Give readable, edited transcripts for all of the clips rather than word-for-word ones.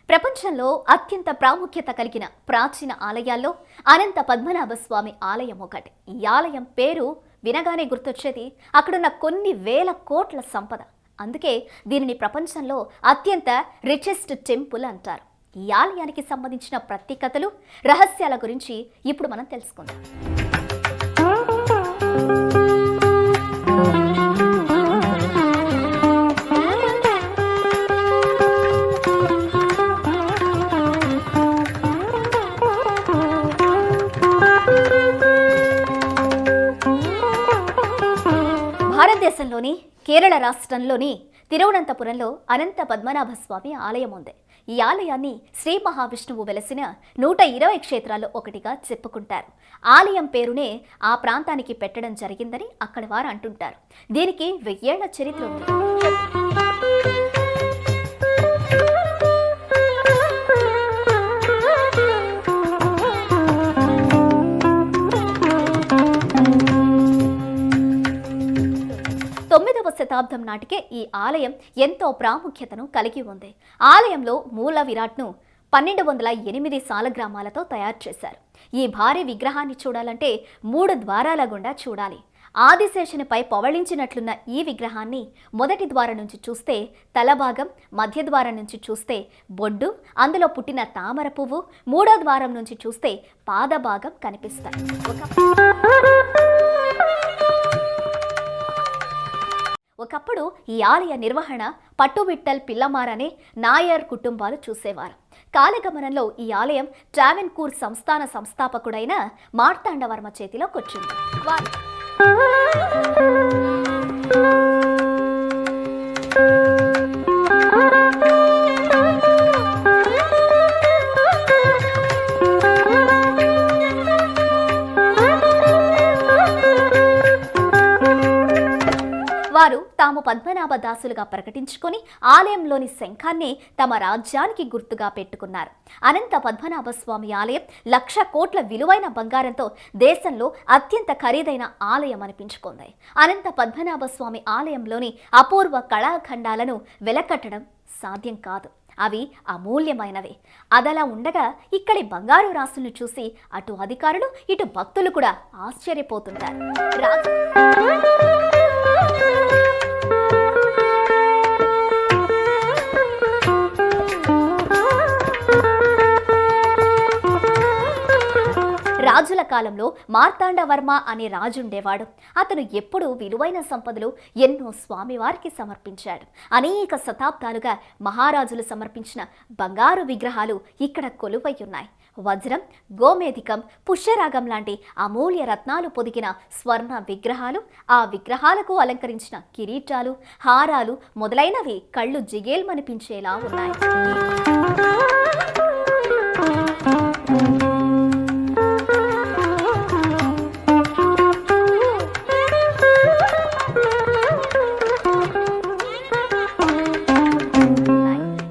ప్రపంచంలో అత్యంత ప్రాముఖ్యత కలిగిన ప్రాచీన ఆలయాల్లో అనంత పద్మనాభ స్వామి ఆలయం ఒకటి. ఈ ఆలయం పేరు వినగానే గుర్తొచ్చేది అక్కడున్న కొన్ని వేల కోట్ల సంపద. అందుకే దీనిని ప్రపంచంలో అత్యంత రిచెస్ట్ టెంపుల్ అంటారు. ఈ ఆలయానికి సంబంధించిన ప్రత్యేకతలు, రహస్యాల గురించి ఇప్పుడు మనం తెలుసుకుందాం. భారతదేశంలోని కేరళ రాష్ట్రంలోని తిరువనంతపురంలో అనంత పద్మనాభ స్వామి ఆలయం ఉంది. ఈ ఆలయాన్ని శ్రీ మహావిష్ణువు వెలసిన 120 క్షేత్రాల్లో ఒకటిగా చెప్పుకుంటారు. ఆలయం పేరునే ఆ ప్రాంతానికి పెట్టడం జరిగిందని అక్కడి వారు అంటుంటారు. దీనికి 1000 ఏళ్ల చరిత్ర ఉంది. శతాబ్దం నాటికే ఈ ఆలయం ఎంతో ప్రాముఖ్యతను కలిగి ఉంది. ఆలయంలో మూల విరాట్ను 1208 సాలగ్రామాలతో తయారు చేశారు. ఈ భారీ విగ్రహాన్ని చూడాలంటే 3 ద్వారాల గుండా చూడాలి. ఆదిశేషునిపై పవళించినట్లున్న ఈ విగ్రహాన్ని మొదటి ద్వారం నుంచి చూస్తే తలభాగం, మధ్య ద్వారం నుంచి చూస్తే బొడ్డు, అందులో పుట్టిన తామర పువ్వు, 3వ ద్వారం నుంచి చూస్తే పాదభాగం కనిపిస్తాయి. ఒకప్పుడు ఈ ఆలయ నిర్వహణ పట్టువిట్టల్ పిల్లమారనే నాయర్ కుటుంబాలు చూసేవారు. కాలగమనంలో ఈ ఆలయం ట్రావెన్కూర్ సంస్థాన సంస్థాపకుడైన మార్తాండవర్మ చేతిలోకి వచ్చింది. వారు తాము పద్మనాభ దాసులుగా ప్రకటించుకొని ఆలయంలోని శంఖాన్ని తమ రాజ్యానికి గుర్తుగా పెట్టుకున్నారు. అనంత పద్మనాభ స్వామి ఆలయం 1,00,000 కోట్ల విలువైన బంగారంతో దేశంలో అత్యంత ఖరీదైన ఆలయం అనిపించుకుంది. అనంత పద్మనాభ స్వామి ఆలయంలోని అపూర్వ కళాఖండాలను వెలకట్టడం సాధ్యం కాదు. అవి అమూల్యమైనవి. అదలా ఉండగా ఇక్కడి బంగారు రాసులను చూసి అటు అధికారులు, ఇటు భక్తులు కూడా ఆశ్చర్యపోతుంటారు. రాజుల కాలంలో మార్తాండవర్మ అనే రాజుండేవాడు. అతను ఎప్పుడూ విలువైన సంపదలు ఎన్నో స్వామివారికి సమర్పించాడు. అనేక శతాబ్దాలుగా మహారాజులు సమర్పించిన బంగారు విగ్రహాలు ఇక్కడ కొలువై ఉన్నాయి. వజ్రం, గోమేధికం, పుష్యరాగం లాంటి అమూల్య రత్నాలు పొదిగిన స్వర్ణ విగ్రహాలు, ఆ విగ్రహాలకు అలంకరించిన కిరీటాలు, హారాలు మొదలైనవి కళ్ళు జిగేల్మనిపించేలా ఉన్నాయి.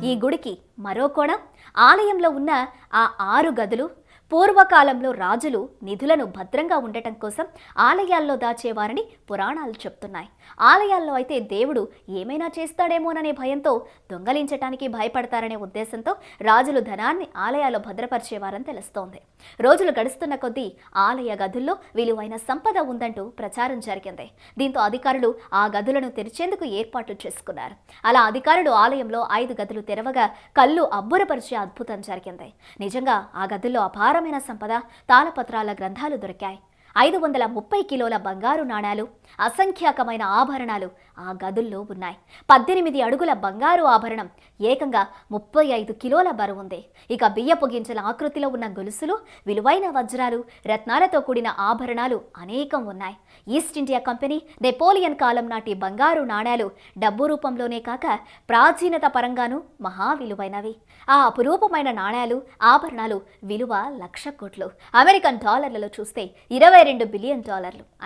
ఈ గుడికి మరో కోణం, ఆలయంలో ఉన్న ఆ 6 గదులు పూర్వకాలంలో రాజులు నిధులను భద్రంగా ఉండటం కోసం ఆలయాల్లో దాచేవారని పురాణాలు చెప్తున్నాయి. ఆలయాల్లో అయితే దేవుడు ఏమైనా చేస్తాడేమోననే భయంతో దొంగలించటానికి భయపడతారనే ఉద్దేశంతో రాజులు ధనాన్ని ఆలయాల్లో భద్రపరిచేవారని తెలుస్తోంది. రోజులు గడుస్తున్న కొద్దీ ఆలయ గదుల్లో విలువైన సంపద ఉందంటూ ప్రచారం జరిగింది. దీంతో అధికారులు ఆ గదులను తెరిచేందుకు ఏర్పాట్లు చేసుకున్నారు. అలా అధికారులు ఆలయంలో 5 గదులు తెరవగా కళ్ళు అబ్బురపరిచే అద్భుతం జరిగింది. నిజంగా ఆ గదుల్లో అపారమైన సంపద, తాళపత్రాల గ్రంథాలు దొరికాయి. 530 కిలోల బంగారు నాణాలు, అసంఖ్యాకమైన ఆభరణాలు ఆ గదుల్లో ఉన్నాయి. 18 అడుగుల బంగారు ఆభరణం ఏకంగా 35 కిలోల బరువుంది. ఇక బియ్యపు గింజల ఆకృతిలో ఉన్న గొలుసులు, విలువైన వజ్రాలు, రత్నాలతో కూడిన ఆభరణాలు అనేకం ఉన్నాయి. ఈస్ట్ ఇండియా కంపెనీ, నెపోలియన్ కాలం నాటి బంగారు నాణాలు డబ్బు రూపంలోనే కాక ప్రాచీనత పరంగానూ మహా విలువైనవి. ఆ అపురూపమైన నాణాలు, ఆభరణాలు విలువ 1,00,000 కోట్లు. అమెరికన్ డాలర్లలో చూస్తే $22 బిలియన్.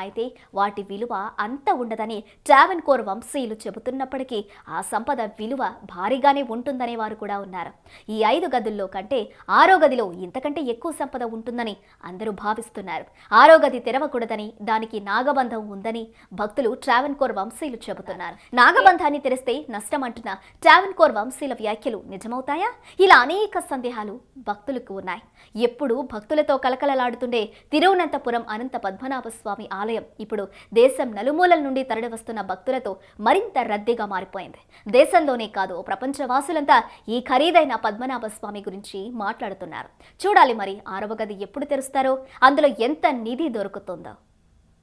అయితే వాటి విలువ అంత ఉండదని ట్రావెన్కోర్ కోర్ వంశీయులు చెబుతున్నప్పటికీ ఆ సంపద విలువ భారీగానే ఉంటుందనే వారు కూడా ఉన్నారు. ఈ 5 గదుల్లో కంటే 6వ గదిలో ఇంతకంటే ఎక్కువ సంపద ఉంటుందని అందరూ భావిస్తున్నారు. 6వ గది తెరవకూడదని, దానికి నాగబంధం ఉందని భక్తులు ట్రావెన్కోర్ వంశీయులు చెబుతున్నారు. నాగబంధాన్ని తెరిస్తే నష్టం అంటున్న ట్రావెన్కోర్ వంశీయుల వ్యాఖ్యలు నిజమవుతాయా? ఇలా అనేక సందేహాలు భక్తులకు ఉన్నాయి. ఎప్పుడు భక్తులతో కలకలలాడుతుండే తిరువనంతపురం అనంత పద్మనాభ స్వామి ఆలయం ఇప్పుడు దేశం నలుమూలల నుండి తరలివస్తున్న భక్తులతో మరింత రద్దీగా మారిపోయింది. దేశంలోనే కాదు, ప్రపంచవాసులంతా ఈ ఖరీదైన పద్మనాభ స్వామి గురించి మాట్లాడుతున్నారు. చూడాలి మరి 6వ గది ఎప్పుడు తెరుస్తారో, అందులో ఎంత నిధి దొరుకుతుందో.